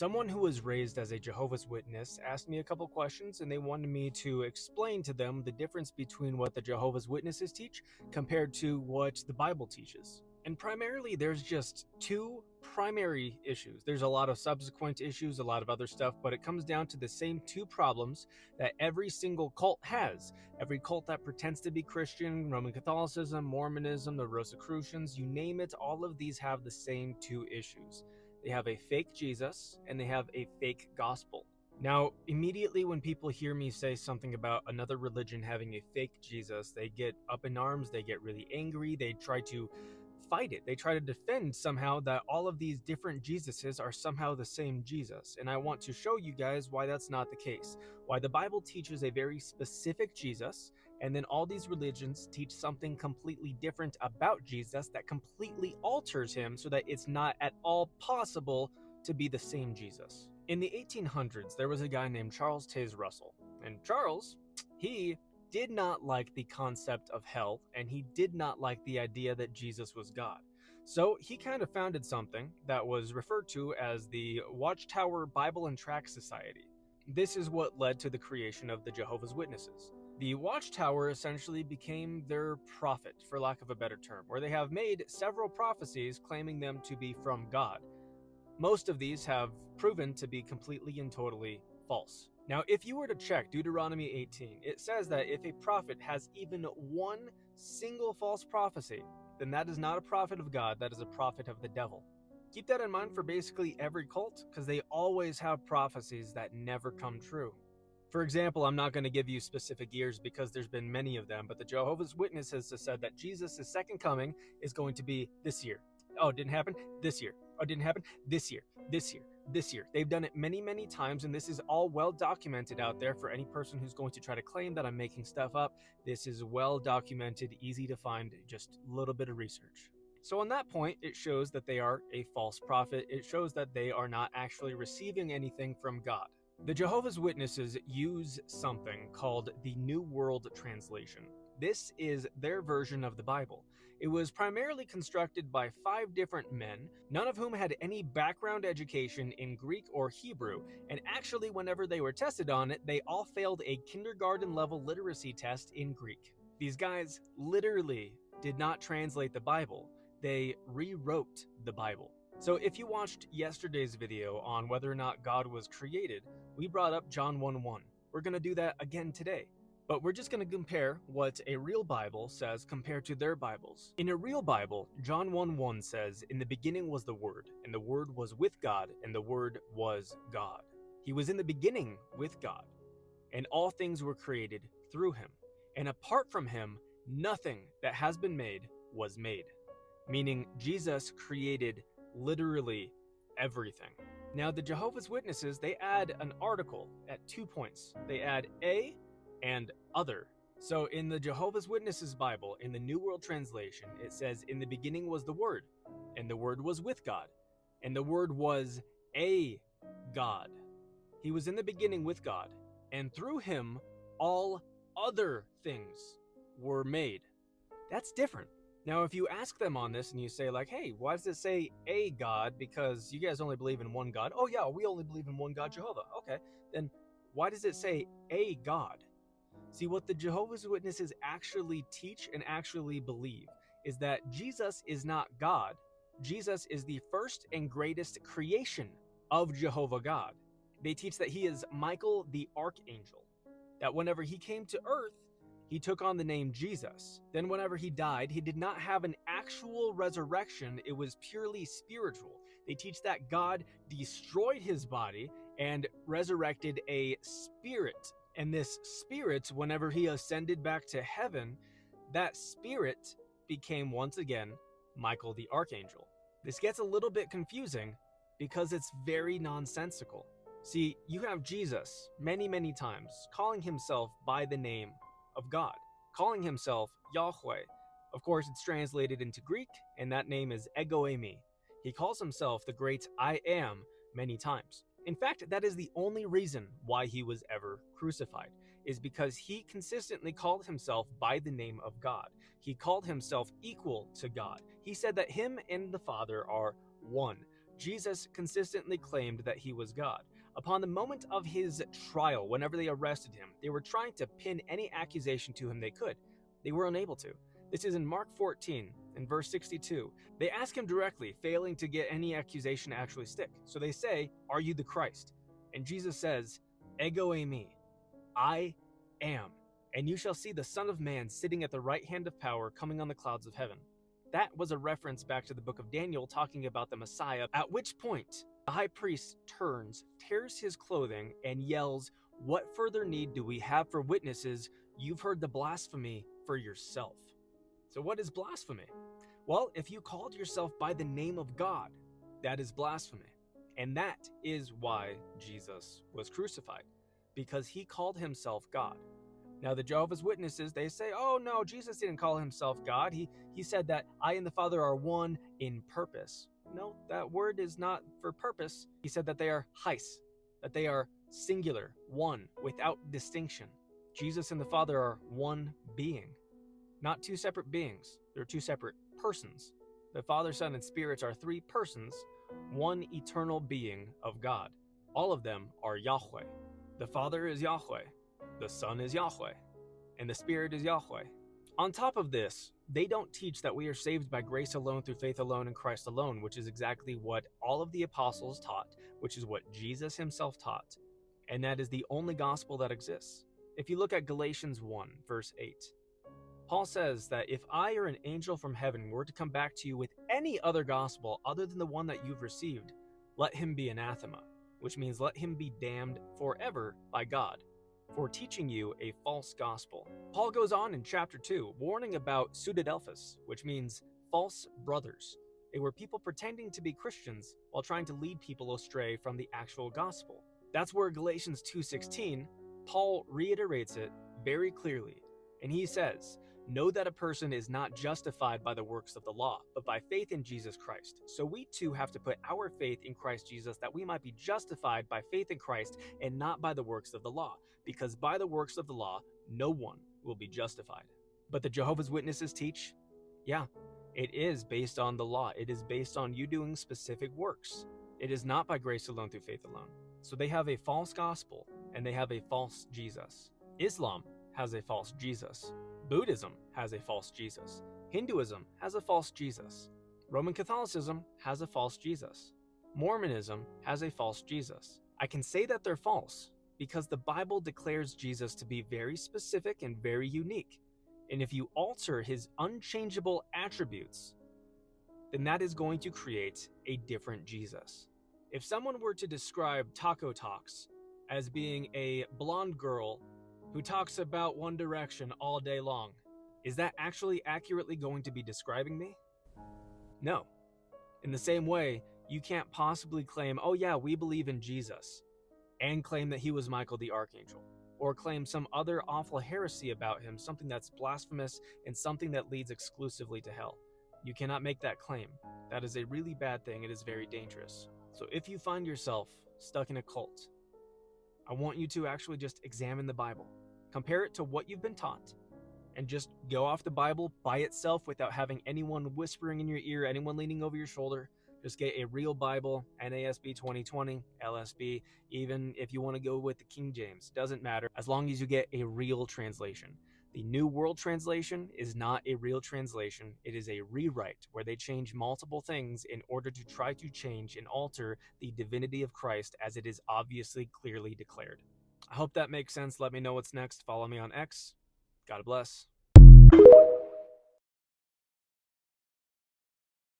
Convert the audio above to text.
Someone who was raised as a Jehovah's Witness asked me a couple questions, and they wanted me to explain to them the difference between what the Jehovah's Witnesses teach compared to what the Bible teaches. And primarily, there's just two primary issues. There's a lot of subsequent issues, a lot of other stuff, but it comes down to the same two problems that every single cult has. Every cult that pretends to be Christian, Roman Catholicism, Mormonism, the Rosicrucians, you name it, all of these have the same two issues. They have a fake Jesus and they have a fake gospel. Now, immediately when people hear me say something about another religion having a fake Jesus, they get up in arms, they get really angry, they try to fight it. They try to defend somehow that all of these different Jesuses are somehow the same Jesus. And I want to show you guys why that's not the case. Why the Bible teaches a very specific Jesus, and then all these religions teach something completely different about Jesus that completely alters him so that it's not at all possible to be the same Jesus. In the 1800s, there was a guy named Charles Taze Russell. And Charles, he did not like the concept of hell, and he did not like the idea that Jesus was God. So he kind of founded something that was referred to as the Watchtower Bible and Tract Society. This is what led to the creation of the Jehovah's Witnesses. The Watchtower essentially became their prophet, for lack of a better term, where they have made several prophecies claiming them to be from God. Most of these have proven to be completely and totally false. Now, if you were to check Deuteronomy 18, it says that if a prophet has even one single false prophecy, then that is not a prophet of God, that is a prophet of the devil. Keep that in mind for basically every cult, because they always have prophecies that never come true. For example, I'm not going to give you specific years because there's been many of them, but the Jehovah's Witnesses has said that Jesus' second coming is going to be this year. Oh, it didn't happen? This year. Oh, it didn't happen? This year. This year. This year. They've done it many, many times, and this is all well documented out there for any person who's going to try to claim that I'm making stuff up. This is well documented, easy to find, just a little bit of research. So on that point, it shows that they are a false prophet. It shows that they are not actually receiving anything from God. The Jehovah's Witnesses use something called the New World Translation. This is their version of the Bible. It was primarily constructed by 5 different men, none of whom had any background education in Greek or Hebrew, and actually whenever they were tested on it, they all failed a kindergarten level literacy test in Greek. These guys literally did not translate the Bible, they rewrote the Bible. So if you watched yesterday's video on whether or not God was created, we brought up John 1:1. We're going to do that again today. But we're just going to compare what a real Bible says compared to their Bibles. In a real Bible, John 1:1 says, "In the beginning was the Word, and the Word was with God, and the Word was God. He was in the beginning with God, and all things were created through him. And apart from him, nothing that has been made was made." Meaning Jesus created literally everything. Now the Jehovah's Witnesses, they add an article at 2 points. They add a and other. So in the Jehovah's Witnesses Bible, in the New World Translation, it says, "In the beginning was the Word, and the Word was with God, and the Word was a God. He was in the beginning with God, and through him all other things were made." That's different. Now, if you ask them on this and you say like, "Hey, why does it say a God? Because you guys only believe in one God." "Oh yeah, we only believe in one God, Jehovah." "Okay, then why does it say a God?" See, what the Jehovah's Witnesses actually teach and actually believe is that Jesus is not God. Jesus is the first and greatest creation of Jehovah God. They teach that he is Michael the Archangel, that whenever he came to earth, he took on the name Jesus. Then whenever he died, he did not have an actual resurrection, it was purely spiritual. They teach that God destroyed his body and resurrected a spirit. And this spirit, whenever he ascended back to heaven, that spirit became once again Michael the Archangel. This gets a little bit confusing because it's very nonsensical. See, you have Jesus many, many times calling himself by the name of God, calling himself Yahweh. Of course, it's translated into Greek, and that name is Ego Eimi. He calls himself the great I Am many times. In fact, that is the only reason why he was ever crucified, is because he consistently called himself by the name of God. He called himself equal to God. He said that him and the Father are one. Jesus consistently claimed that he was God. Upon the moment of his trial, whenever they arrested him, they were trying to pin any accusation to him they could. They were unable to. This is in Mark 14, in verse 62. They ask him directly, failing to get any accusation to actually stick. So they say, "Are you the Christ?" And Jesus says, "Ego eimi, I am. And you shall see the Son of Man sitting at the right hand of power, coming on the clouds of heaven." That was a reference back to the book of Daniel talking about the Messiah, at which point the high priest turns, tears his clothing, and yells, "What further need do we have for witnesses? You've heard the blasphemy for yourself." So what is blasphemy? Well, if you called yourself by the name of God, that is blasphemy. And that is why Jesus was crucified, because he called himself God. Now, the Jehovah's Witnesses, they say, "Oh, no, Jesus didn't call himself God. He said that I and the Father are one in purpose." No, that word is not for purpose. He said that they are heis, that they are singular, one, without distinction. Jesus and the Father are one being, not two separate beings. They're two separate persons. The Father, Son, and Spirit are three persons, one eternal being of God. All of them are Yahweh. The Father is Yahweh. The Son is Yahweh, and the Spirit is Yahweh. On top of this, they don't teach that we are saved by grace alone, through faith alone, in Christ alone, which is exactly what all of the apostles taught, which is what Jesus himself taught, and that is the only gospel that exists. If you look at Galatians 1, verse 8, Paul says that if I or an angel from heaven were to come back to you with any other gospel other than the one that you've received, let him be anathema, which means let him be damned forever by God for teaching you a false gospel. Paul goes on in chapter 2, warning about pseudadelphos, which means false brothers. They were people pretending to be Christians while trying to lead people astray from the actual gospel. That's where Galatians 2:16, Paul reiterates it very clearly, and he says, "Know that a person is not justified by the works of the law, but by faith in Jesus Christ." So we too have to put our faith in Christ Jesus, that we might be justified by faith in Christ and not by the works of the law, because by the works of the law, no one will be justified. But the Jehovah's Witnesses teach, yeah, it is based on the law. It is based on you doing specific works. It is not by grace alone, through faith alone. So they have a false gospel and they have a false Jesus. Islam has a false Jesus. Buddhism has a false Jesus. Hinduism has a false Jesus. Roman Catholicism has a false Jesus. Mormonism has a false Jesus. I can say that they're false because the Bible declares Jesus to be very specific and very unique. And if you alter his unchangeable attributes, then that is going to create a different Jesus. If someone were to describe Taco Talks as being a blonde girl who talks about One Direction all day long, is that actually accurately going to be describing me? No. In the same way, you can't possibly claim, "Oh yeah, we believe in Jesus," and claim that he was Michael the Archangel, or claim some other awful heresy about him, something that's blasphemous and something that leads exclusively to hell. You cannot make that claim. That is a really bad thing. It is very dangerous. So if you find yourself stuck in a cult, I want you to actually just examine the Bible. Compare it to what you've been taught, and just go off the Bible by itself without having anyone whispering in your ear, anyone leaning over your shoulder. Just get a real Bible, NASB 2020, LSB, even if you want to go with the King James. Doesn't matter, as long as you get a real translation. The New World Translation is not a real translation. It is a rewrite where they change multiple things in order to try to change and alter the divinity of Christ as it is obviously clearly declared. I hope that makes sense. Let me know what's next. Follow me on X. God bless.